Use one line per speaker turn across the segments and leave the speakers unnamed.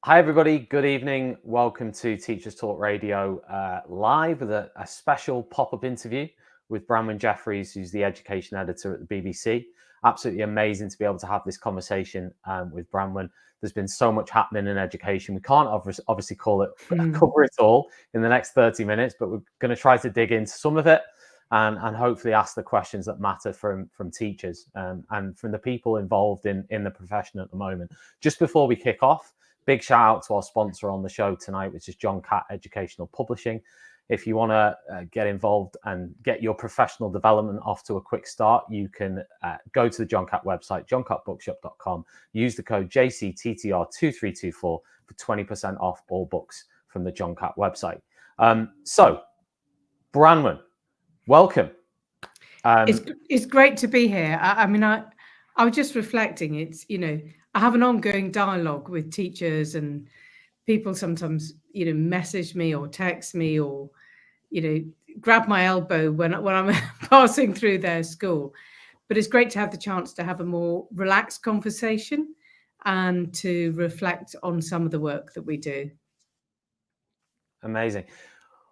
Hi, everybody. Good evening. Welcome to Teachers Talk Radio live with a special pop-up interview with Branwen Jeffreys, who's the education editor at the BBC. Absolutely amazing to be able to have this conversation with Branwen. There's been so much happening in education. We can't obviously cover it all in the next 30 minutes, but we're going to try to dig into some of it and hopefully ask the questions that matter from teachers and from the people involved in the profession at the moment. Just before we kick off, big shout out to our sponsor on the show tonight, which is John Catt Educational Publishing. If you want to get involved and get your professional development off to a quick start, you can go to the John Catt website, johncattbookshop.com, use the code JCTTR2324 for 20% off all books from the John Catt website. So, Branwen, welcome.
It's great to be here. I was just reflecting. I have an ongoing dialogue with teachers, and people sometimes, message me or text me or, grab my elbow when I'm passing through their school. But it's great to have the chance to have a more relaxed conversation and to reflect on some of the work that we do.
Amazing.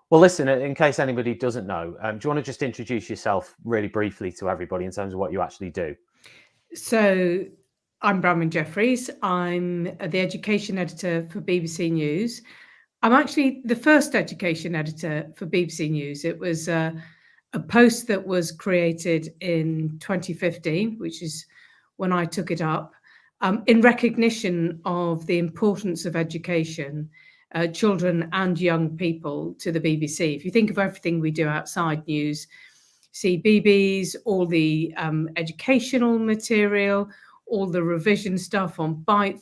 Well, listen, in case anybody doesn't know, do you want to just introduce yourself really briefly to everybody in terms of what you actually do?
So I'm Branwen Jeffreys. I'm the education editor for BBC News. I'm actually the first education editor for BBC News. It was a post that was created in 2015, which is when I took it up, in recognition of the importance of education, children and young people to the BBC. If you think of everything we do outside news, CBeebies, all the educational material, all the revision stuff on bite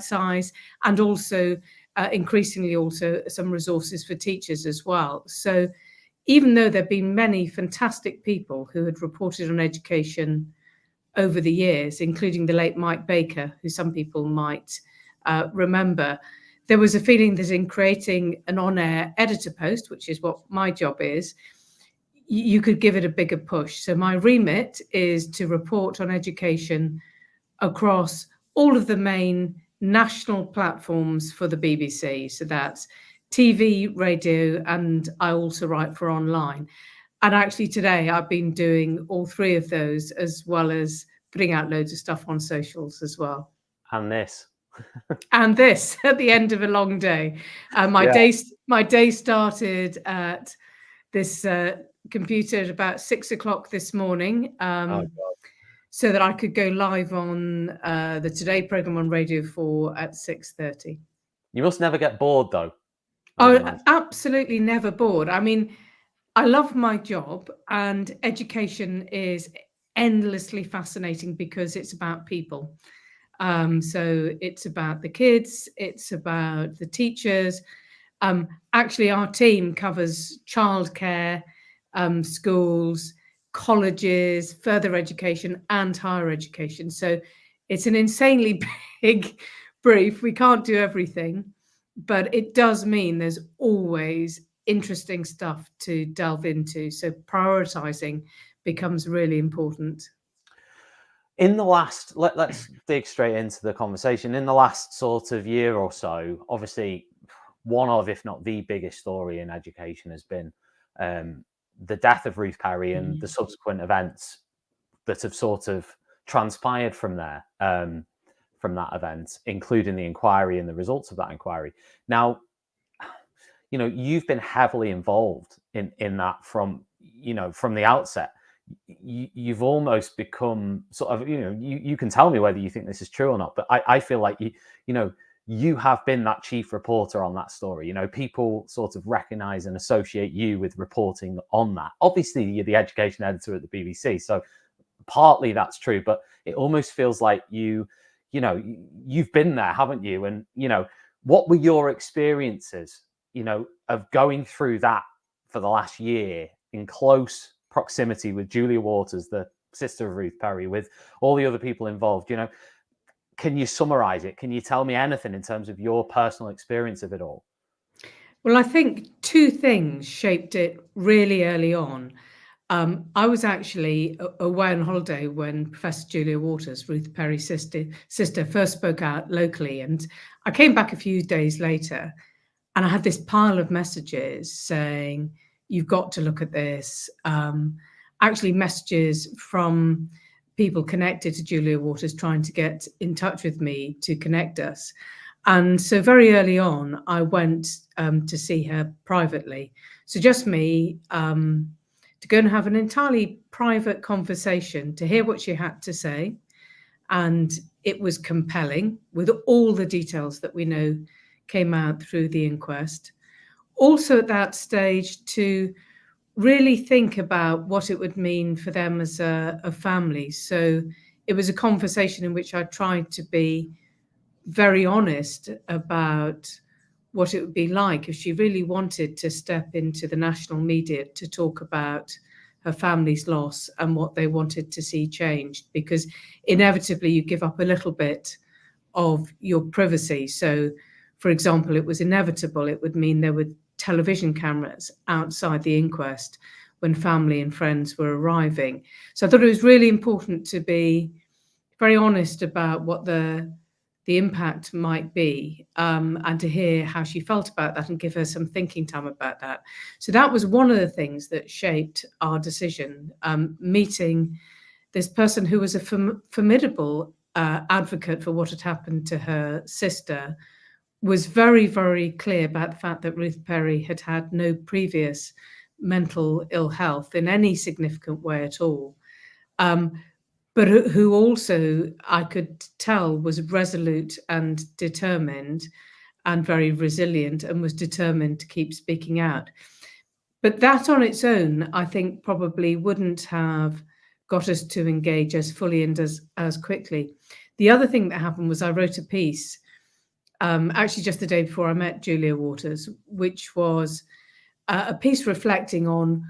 size, and also increasingly also some resources for teachers as well. So even though there have been many fantastic people who had reported on education over the years, including the late Mike Baker, who some people might remember, there was a feeling that in creating an on-air editor post, which is what my job is, you could give it a bigger push. So my remit is to report on education across all of the main national platforms for the BBC. So that's TV, radio, and I also write for online. And actually today I've been doing all three of those, as well as putting out loads of stuff on socials as well.
And this.
And this at the end of a long day. My day started at this computer at about 6 o'clock this morning, so that I could go live on the Today programme on Radio 4 at 6:30.
You must never get bored, though.
Oh, absolutely never bored. I mean, I love my job, and education is endlessly fascinating because it's about people. So it's about the kids, it's about the teachers. Actually, our team covers childcare, schools, colleges, further education, and higher education. So it's an insanely big brief. We can't do everything, but it does mean there's always interesting stuff to delve into. So prioritizing becomes really important.
In the last, let's dig straight into the conversation. In the last sort of year or so, obviously, one of, if not the biggest story in education has been the death of Ruth Perry and the subsequent events that have sort of transpired from there, from that event, including the inquiry and the results of that inquiry. Now, you've been heavily involved in that from the outset. You've almost become sort of, you can tell me whether you think this is true or not, but I feel like you have been that chief reporter on that story. People sort of recognize and associate you with reporting on that. Obviously, you're the education editor at the BBC, so partly that's true, but it almost feels like you've been there, haven't you? And, what were your experiences, of going through that for the last year in close proximity with Julia Waters, the sister of Ruth Perry, with all the other people involved? Can you summarize it? Can you tell me anything in terms of your personal experience of it all?
Well, I think two things shaped it really early on. I was actually away on holiday when Professor Julia Waters, Ruth Perry's sister, first spoke out locally. And I came back a few days later and I had this pile of messages saying, you've got to look at this. Actually, messages from people connected to Julia Waters trying to get in touch with me to connect us. And so very early on, I went to see her privately. So just me, to go and have an entirely private conversation, to hear what she had to say. And it was compelling with all the details that we know came out through the inquest. Also at that stage to really think about what it would mean for them as a family. So it was a conversation in which I tried to be very honest about what it would be like if she really wanted to step into the national media to talk about her family's loss and what they wanted to see changed, because inevitably you give up a little bit of your privacy. So, for example, it was inevitable. It would mean there were television cameras outside the inquest when family and friends were arriving. So I thought it was really important to be very honest about what the impact might be, and to hear how she felt about that and give her some thinking time about that. So that was one of the things that shaped our decision. Meeting this person who was a formidable advocate for what had happened to her sister was very, very clear about the fact that Ruth Perry had had no previous mental ill health in any significant way at all. But who also, I could tell, was resolute and determined and very resilient and was determined to keep speaking out. But that on its own, I think, probably wouldn't have got us to engage as fully and as quickly. The other thing that happened was I wrote a piece, actually just the day before I met Julia Waters, which was a piece reflecting on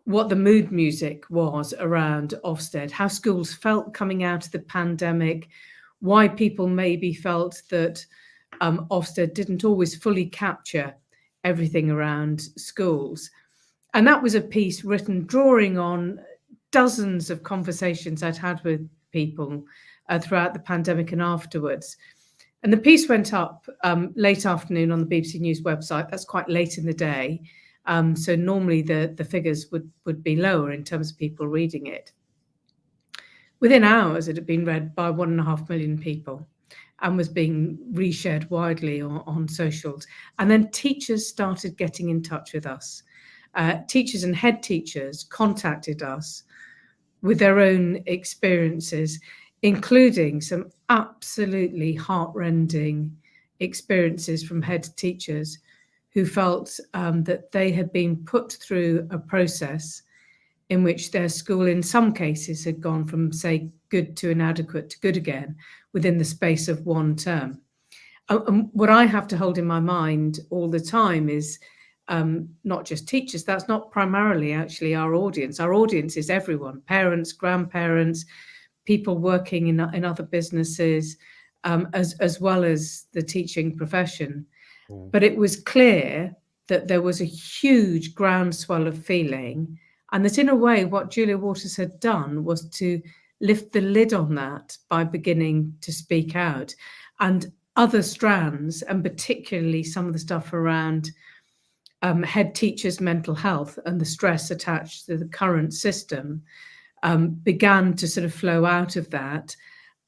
what the mood music was around Ofsted, how schools felt coming out of the pandemic, why people maybe felt that Ofsted didn't always fully capture everything around schools. And that was a piece written drawing on dozens of conversations I'd had with people throughout the pandemic and afterwards. And the piece went up late afternoon on the BBC News website. That's quite late in the day. So normally the figures would be lower in terms of people reading it. Within hours, it had been read by 1.5 million people and was being reshared widely on socials. And then teachers started getting in touch with us. Teachers and head teachers contacted us with their own experiences, including some absolutely heartrending experiences from head teachers who felt that they had been put through a process in which their school, in some cases, had gone from, say, good to inadequate to good again within the space of one term. And what I have to hold in my mind all the time is not just teachers. That's not primarily actually our audience. Our audience is everyone, parents, grandparents, people working in other businesses, as well as the teaching profession. But it was clear that there was a huge groundswell of feeling, and that in a way what Julia Waters had done was to lift the lid on that by beginning to speak out. And other strands, and particularly some of the stuff around head teachers' mental health and the stress attached to the current system, began to sort of flow out of that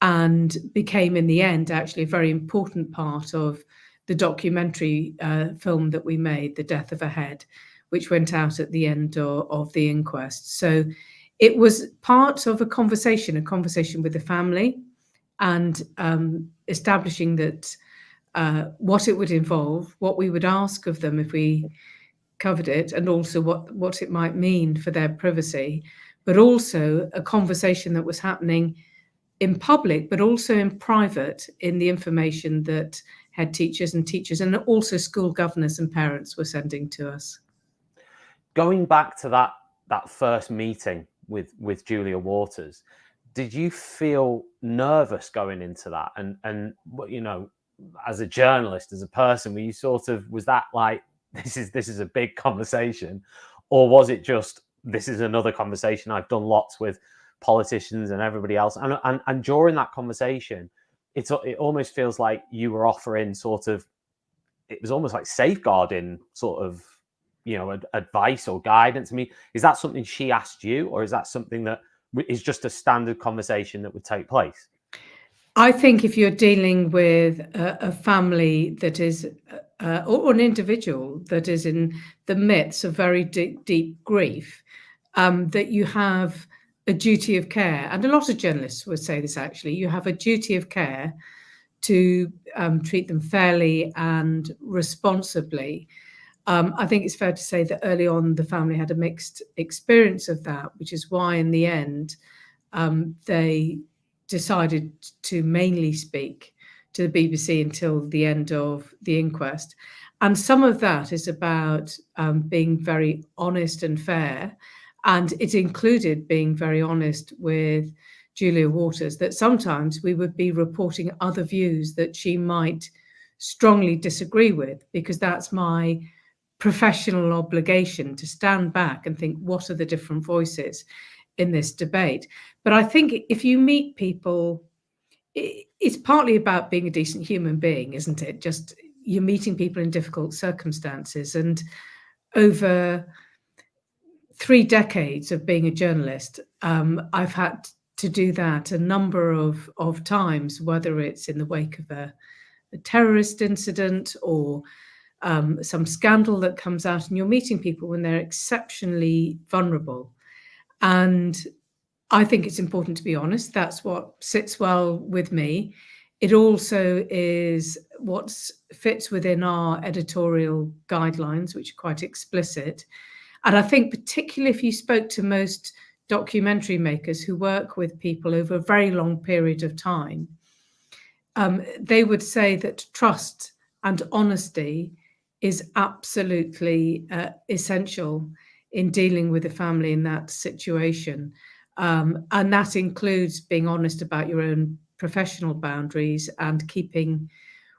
and became in the end actually a very important part of the documentary film that we made, The Death of a Head, which went out at the end of the inquest. So it was part of a conversation with the family, and establishing that what it would involve, what we would ask of them if we covered it, and also what it might mean for their privacy, but also a conversation that was happening in public, but also in private, in the information that head teachers and also school governors and parents were sending to us.
Going back to that first meeting with Julia Waters, did you feel nervous going into that? And you know, as a journalist, as a person, were you sort of, was that like, this is a big conversation, or was it just this is another conversation. I've done lots with politicians and everybody else, and during that conversation, it almost feels like you were offering sort of, it was almost like safeguarding sort of, advice or guidance. I mean, is that something she asked you, or is that something that is just a standard conversation that would take place?
I think if you're dealing with a family that is, or an individual that is in the midst of very deep grief, that you have a duty of care, and a lot of journalists would say this actually, you have a duty of care to treat them fairly and responsibly. I think it's fair to say that early on the family had a mixed experience of that, which is why in the end they decided to mainly speak to the BBC until the end of the inquest. And some of that is about being very honest and fair. And it included being very honest with Julia Waters, that sometimes we would be reporting other views that she might strongly disagree with, because that's my professional obligation to stand back and think, what are the different voices in this debate? But I think if you meet people, it's partly about being a decent human being, isn't it? Just you're meeting people in difficult circumstances. And over 3 decades of being a journalist, I've had to do that a number of times, whether it's in the wake of a terrorist incident or some scandal that comes out, and you're meeting people when they're exceptionally vulnerable. And I think it's important to be honest. That's what sits well with me. It also is what fits within our editorial guidelines, which are quite explicit. And I think particularly if you spoke to most documentary makers who work with people over a very long period of time, they would say that trust and honesty is absolutely essential in dealing with a family in that situation. And that includes being honest about your own professional boundaries and keeping,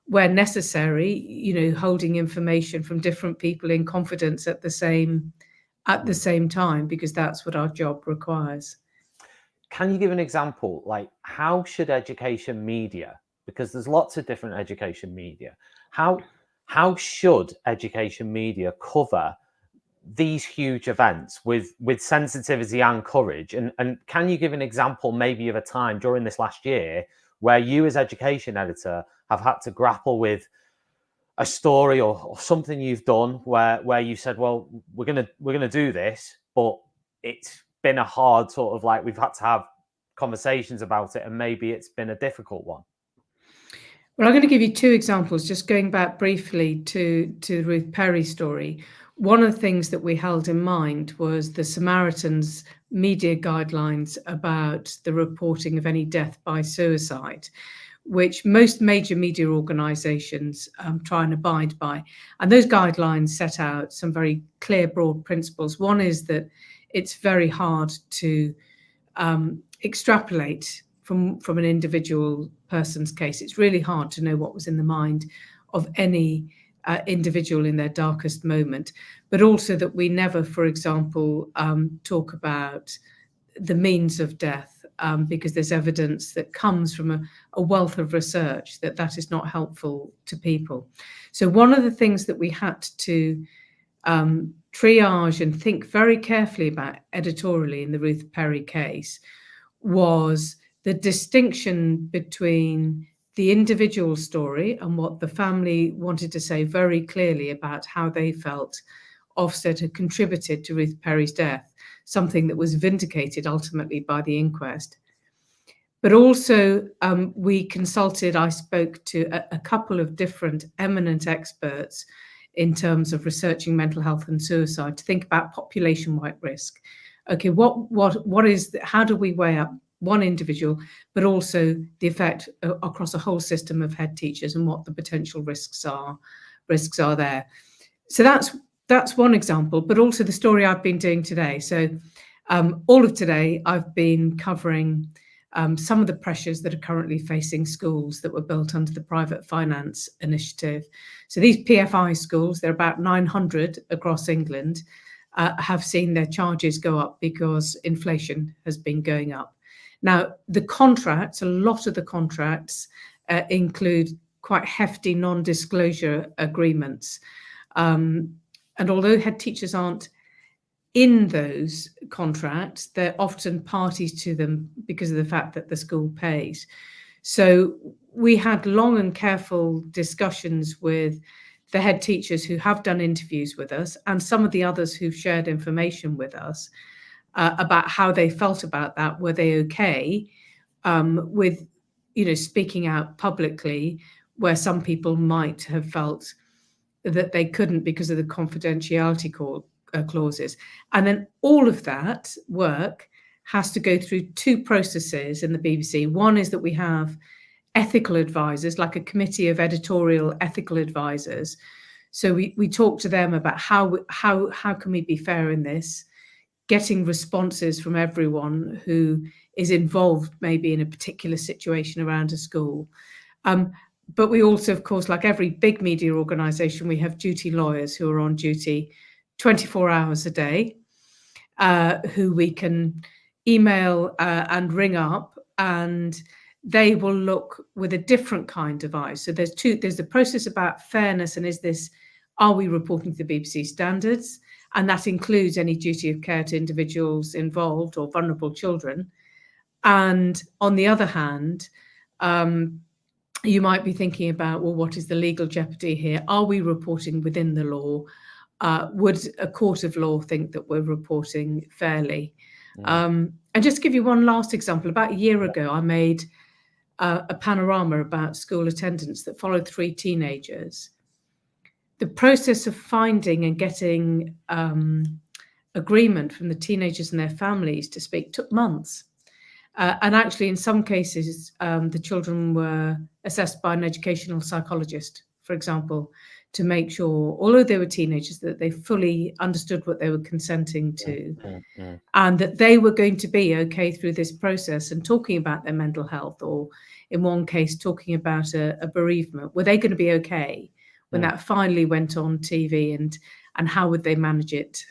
where necessary, holding information from different people in confidence at the same time, because that's what our job requires.
Can you give an example? Like, how should education media, because there's lots of different education media, how should education media cover these huge events with sensitivity and courage? And can you give an example maybe of a time during this last year where you as education editor have had to grapple with a story or something you've done where you said, well, we're gonna do this, but it's been a hard sort of, like, we've had to have conversations about it, and maybe it's been a difficult one?
Well, I'm going to give you 2 examples, just going back briefly to the Ruth Perry story. One of the things that we held in mind was the Samaritans media guidelines about the reporting of any death by suicide, which most major media organisations try and abide by. And those guidelines set out some very clear, broad principles. One is that it's very hard to extrapolate from an individual person's case. It's really hard to know what was in the mind of any individual in their darkest moment, but also that we never, for example, talk about the means of death, because there's evidence that comes from a wealth of research that is not helpful to people. So one of the things that we had to triage and think very carefully about editorially in the Ruth Perry case was the distinction between the individual story and what the family wanted to say very clearly about how they felt Ofsted had contributed to Ruth Perry's death, something that was vindicated ultimately by the inquest. But also I spoke to a couple of different eminent experts in terms of researching mental health and suicide to think about population-wide risk. Okay, how do we weigh up one individual, but also the effect across a whole system of head teachers and what the potential risks are there. So that's one example, but also the story I've been doing today. So all of today, I've been covering some of the pressures that are currently facing schools that were built under the Private Finance Initiative. So these PFI schools, there are about 900 across England. have seen their charges go up because inflation has been going up. Now, the contracts, a lot of the contracts include quite hefty non-disclosure agreements. And although head teachers aren't in those contracts, they're often parties to them because of the fact that the school pays. So we had long and careful discussions with the head teachers who have done interviews with us and some of the others who've shared information with us about how they felt about that. Were they okay with, speaking out publicly, where some people might have felt that they couldn't because of the confidentiality clauses. And then all of that work has to go through two processes in the BBC. One is that we have ethical advisors, like a committee of editorial ethical advisors. So we talk to them about how can we be fair in this, getting responses from everyone who is involved maybe in a particular situation around a school. But we also, of course, like every big media organisation, we have duty lawyers who are on duty 24 hours a day, who we can email and ring up, and they will look with a different kind of eye. So there's the process about fairness, and are we reporting to the BBC standards? And that includes any duty of care to individuals involved or vulnerable children. And on the other hand, you might be thinking about, well, what is the legal jeopardy here? Are we reporting within the law? Would a court of law think that we're reporting fairly? And just to give you one last example, about a year ago, I made a panorama about school attendance that followed 3 teenagers. The process of finding and getting agreement from the teenagers and their families to speak took months. And actually, in some cases, the children were assessed by an educational psychologist, for example, to make sure, although they were teenagers, that they fully understood what they were consenting to, and that they were going to be okay through this process and talking about their mental health, or in one case, talking about a bereavement. Were they going to be okay when that finally went on TV, and how would they manage it?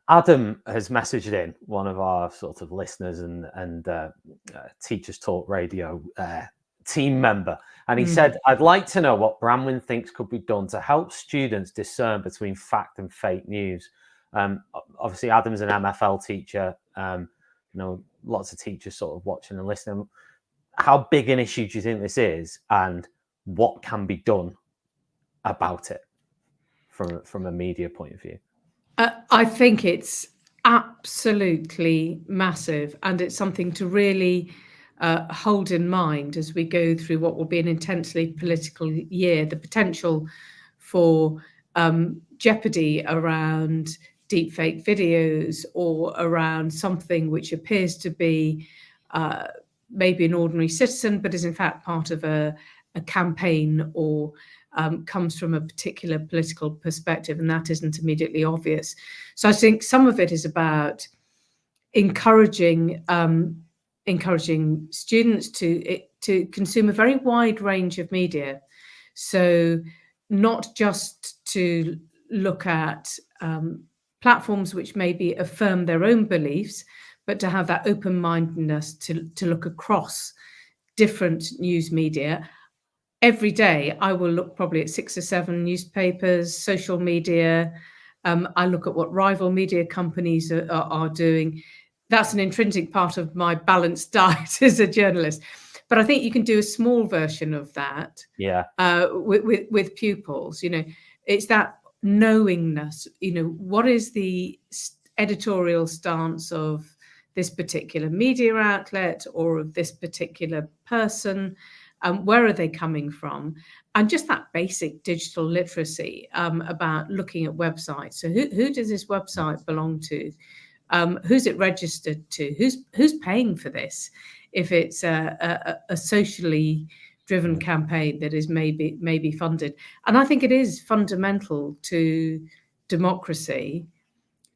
Adam has messaged in, one of our sort of listeners and Teachers Talk Radio team member, and he said, I'd like to know what Branwen thinks could be done to help students discern between fact and fake news. Obviously, Adam's an MFL teacher, lots of teachers sort of watching and listening. How big an issue do you think this is, and what can be done about it from a media point of view?
I think it's absolutely massive, and it's something to really hold in mind as we go through what will be an intensely political year. The potential for jeopardy around deepfake videos, or around something which appears to be maybe an ordinary citizen, but is in fact part of a campaign, or comes from a particular political perspective, and that isn't immediately obvious. So I think some of it is about encouraging students to consume a very wide range of media. So not just to look at platforms which maybe affirm their own beliefs, but to have that open-mindedness to look across different news media. Every day, I will look probably at 6 or 7 newspapers, social media. I look at what rival media companies are doing. That's an intrinsic part of my balanced diet as a journalist. But I think you can do a small version of that with pupils. It's that knowingness. What is the editorial stance of this particular media outlet, or of this particular person? Where are they coming from? And just that basic digital literacy about looking at websites. So who does this website belong to? Who's it registered to? Who's paying for this? If it's a socially driven campaign that is maybe funded. And I think it is fundamental to democracy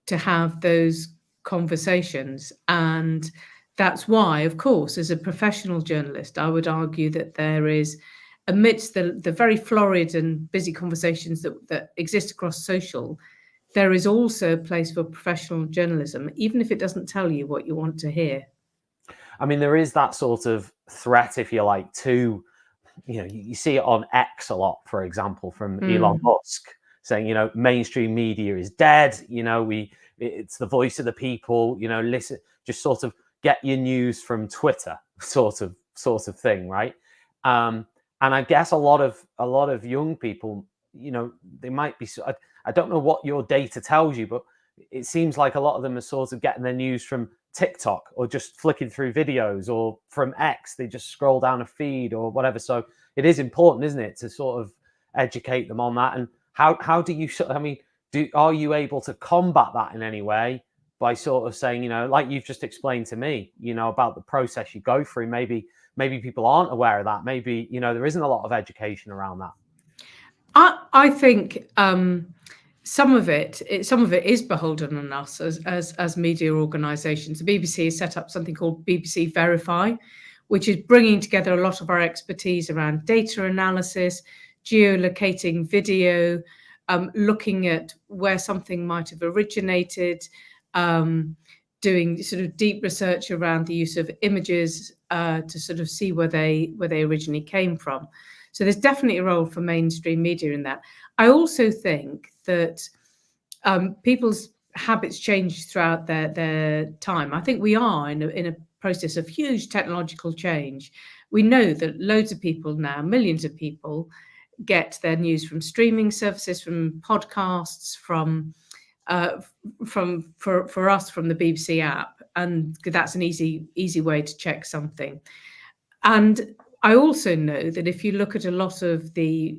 to have those conversations. And that's why, of course, as a professional journalist, I would argue that there is, amidst the very florid and busy conversations that exist across social, there is also a place for professional journalism, even if it doesn't tell you what you want to hear.
I mean, there is that sort of threat, if you like, to, you see it on X a lot, for example, from Elon Musk saying, mainstream media is dead. It's the voice of the people. Listen, just sort of get your news from Twitter, sort of thing, right? And I guess a lot of young people, they might be. I don't know what your data tells you, but it seems like a lot of them are sort of getting their news from TikTok or just flicking through videos, or from X, they just scroll down a feed or whatever. So it is important, isn't it, to sort of educate them on that? And how do you, I mean, are you able to combat that in any way by sort of saying, like you've just explained to me, about the process you go through? Maybe people aren't aware of that. Maybe, there isn't a lot of education around that.
I think some of it is beholden on us as media organisations. The BBC has set up something called BBC Verify, which is bringing together a lot of our expertise around data analysis, geolocating video, looking at where something might have originated, doing sort of deep research around the use of images to sort of see where they originally came from. So there's definitely a role for mainstream media in that. I also think that people's habits change throughout their time. I think we are in a process of huge technological change. We know that loads of people now, millions of people, get their news from streaming services, from podcasts, from for us from the BBC app, and that's an easy way to check something. And I also know that if you look at a lot of the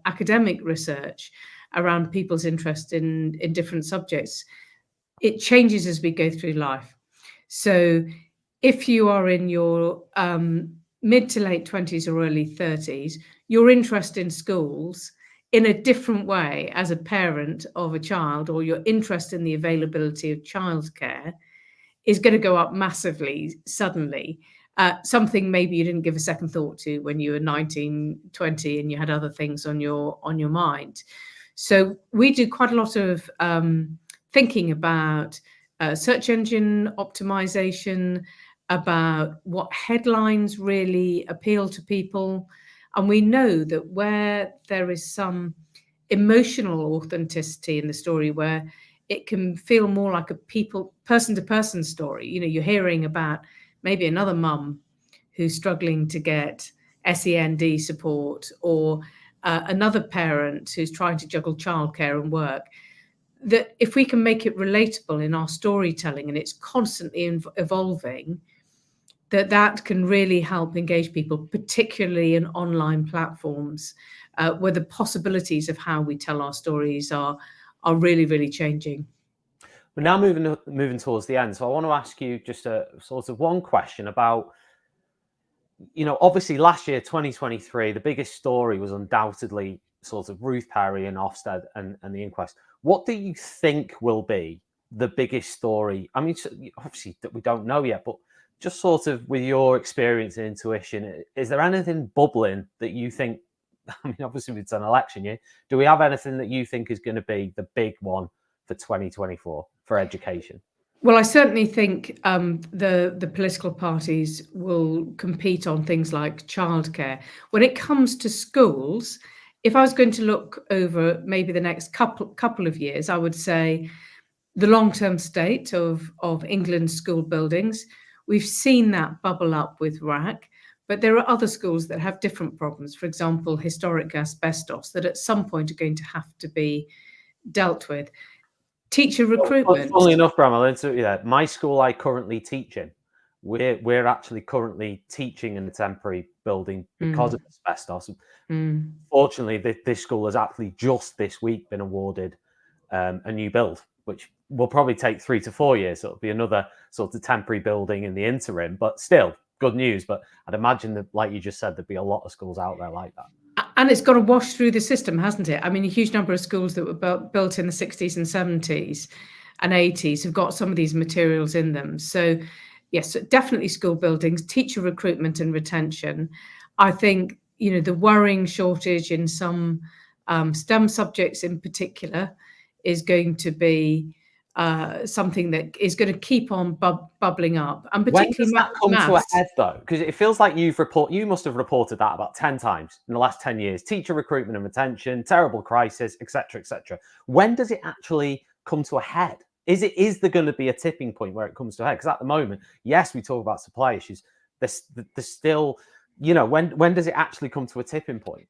academic research around people's interest in different subjects, it changes as we go through life. So if you are in your mid to late 20s or early 30s, your interest in schools in a different way as a parent of a child, or your interest in the availability of childcare, is going to go up massively suddenly. Something maybe you didn't give a second thought to when you were 19, 20 and you had other things on your mind. So we do quite a lot of thinking about search engine optimization, about what headlines really appeal to people. And we know that where there is some emotional authenticity in the story, where it can feel more like a person-to-person story. You're hearing about maybe another mum who's struggling to get SEND support, or another parent who's trying to juggle childcare and work, that if we can make it relatable in our storytelling, and it's constantly evolving, that can really help engage people, particularly in online platforms, where the possibilities of how we tell our stories are really, really changing.
We're now moving towards the end. So I want to ask you just a sort of one question about, obviously last year, 2023, the biggest story was undoubtedly sort of Ruth Perry and Ofsted and the inquest. What do you think will be the biggest story? I mean, obviously that we don't know yet, but just sort of with your experience and intuition, is there anything bubbling that you think, I mean, obviously it's an election year, do we have anything that you think is going to be the big one for 2024 for education?
Well, I certainly think the political parties will compete on things like childcare. When it comes to schools, if I was going to look over maybe the next couple of years, I would say the long-term state of England's school buildings. We've seen that bubble up with RAC, but there are other schools that have different problems. For example, historic asbestos, that at some point are going to have to be dealt with. Teacher recruitment.
Funnily enough, Bramwell, my school I currently teach in, we're actually currently teaching in a temporary building because of asbestos. Fortunately, this school has actually just this week been awarded a new build, which will probably take 3 to 4 years. So it'll be another sort of temporary building in the interim, but still good news. But I'd imagine that, like you just said, there'd be a lot of schools out there like that.
And it's got to wash through the system, hasn't it? I mean, a huge number of schools that were built in the 60s and 70s and 80s have got some of these materials in them. So yes, definitely school buildings, teacher recruitment and retention. I think, the worrying shortage in some STEM subjects in particular is going to be something that is going to keep on bubbling up, and particularly
when does that come to a
maths.
head, though? Because it feels like you must have reported that about 10 times in the last 10 years. Teacher recruitment and retention, terrible crisis, etc., etc. When does it actually come to a head? Is there going to be a tipping point where it comes to a head? Because at the moment, yes, we talk about supply issues. There's still, when does it actually come to a tipping point?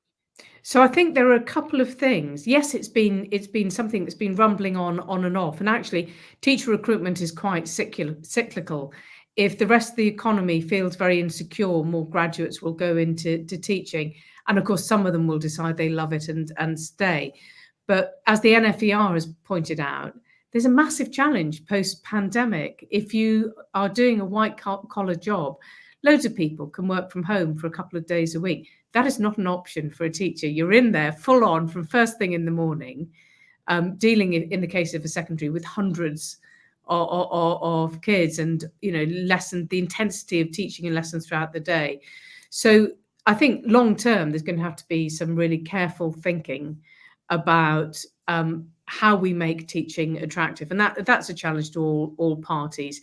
So I think there are a couple of things. Yes, it's been something that's been rumbling on and off. And actually, teacher recruitment is quite cyclical. If the rest of the economy feels very insecure, more graduates will go into teaching. And of course, some of them will decide they love it and stay. But as the NFER has pointed out, there's a massive challenge post-pandemic. If you are doing a white-collar job, loads of people can work from home for a couple of days a week. That is not an option for a teacher. You're in there full on from first thing in the morning, dealing in the case of a secondary with hundreds of kids, and the intensity of teaching and lessons throughout the day. So I think long term, there's going to have to be some really careful thinking about how we make teaching attractive, and that's a challenge to all parties.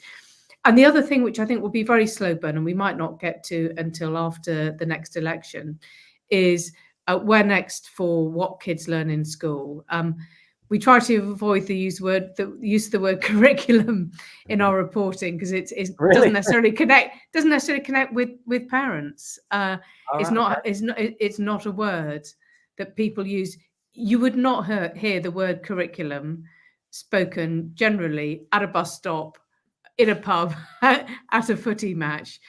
And the other thing, which I think will be very slow burn, and we might not get to until after the next election, is where next for what kids learn in school. We try to avoid the use of the word curriculum in our reporting, because it
Really?
doesn't necessarily connect with parents. It's not a word that people use. You would not hear the word curriculum spoken generally at a bus stop, in a pub, at a footy match.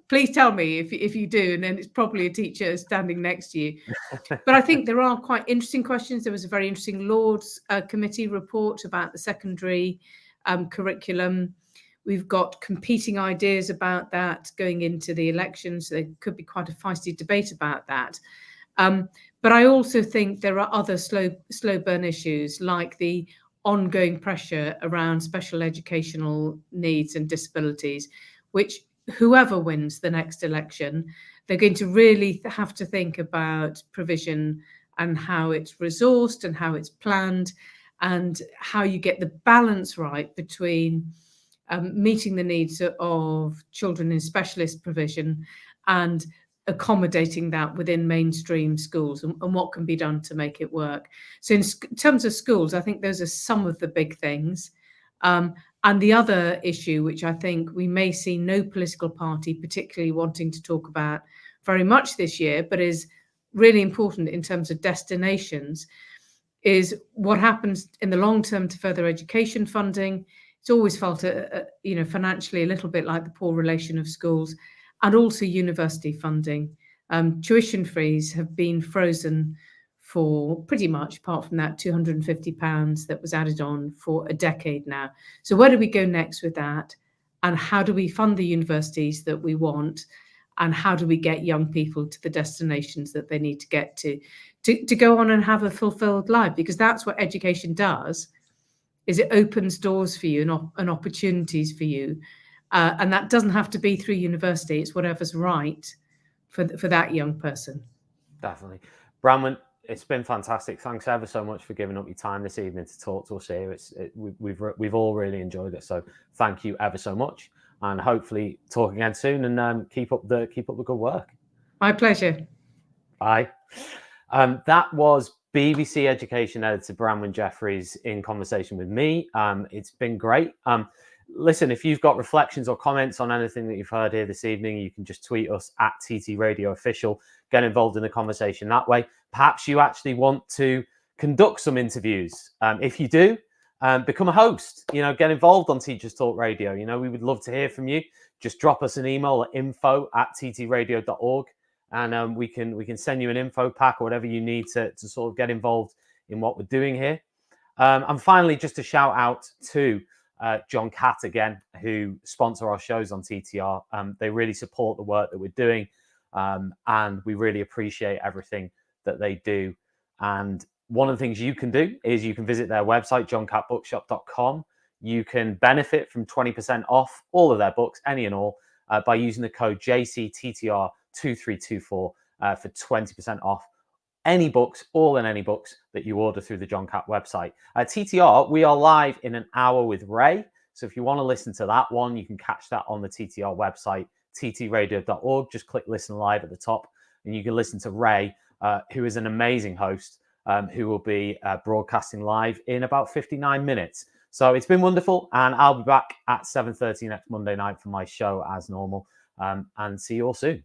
Please tell me if you do, and then it's probably a teacher standing next to you. But I think there are quite interesting questions. There was a very interesting Lords Committee report about the secondary curriculum. We've got competing ideas about that going into the elections. So there could be quite a feisty debate about that. But I also think there are other slow burn issues, like the ongoing pressure around special educational needs and disabilities, which whoever wins the next election, they're going to really have to think about provision and how it's resourced and how it's planned, and how you get the balance right between meeting the needs of children in specialist provision and accommodating that within mainstream schools, and what can be done to make it work. So in terms of schools, I think those are some of the big things. And the other issue, which I think we may see no political party particularly wanting to talk about very much this year, but is really important in terms of destinations, is what happens in the long term to further education funding. It's always felt, financially a little bit like the poor relation of schools, and also university funding. Tuition fees have been frozen for pretty much, apart from that £250 that was added on, for a decade now. So where do we go next with that? And how do we fund the universities that we want? And how do we get young people to the destinations that they need to get to go on and have a fulfilled life? Because that's what education does, is it opens doors for you and opportunities for you. And that doesn't have to be through university. It's whatever's right for that young person.
Definitely. Branwen, it's been fantastic. Thanks ever so much for giving up your time this evening to talk to us here. We've all really enjoyed it. So thank you ever so much, and hopefully talk again soon, and keep up the good work.
My pleasure.
Bye. That was BBC Education Editor Branwen Jeffreys in conversation with me. It's been great. Listen, if you've got reflections or comments on anything that you've heard here this evening, you can just tweet us at TT Radio Official. Get involved in the conversation that way. Perhaps you actually want to conduct some interviews. If you do, become a host. Get involved on Teachers Talk Radio. We would love to hear from you. Just drop us an email at info@ttradio.org, and we can send you an info pack or whatever you need to sort of get involved in what we're doing here. And finally, just a shout out to John Catt again, who sponsor our shows on TTR. They really support the work that we're doing, and we really appreciate everything that they do. And one of the things you can do is you can visit their website, johncattbookshop.com. You can benefit from 20% off all of their books, any and all, by using the code JCTTR2324 for 20% off any books, all in any books that you order through the John Catt website. At TTR, we are live in an hour with Ray. So if you want to listen to that one, you can catch that on the TTR website, ttradio.org. Just click listen live at the top and you can listen to Ray, who is an amazing host, who will be broadcasting live in about 59 minutes. So it's been wonderful, and I'll be back at 7:30 next Monday night for my show as normal, and see you all soon.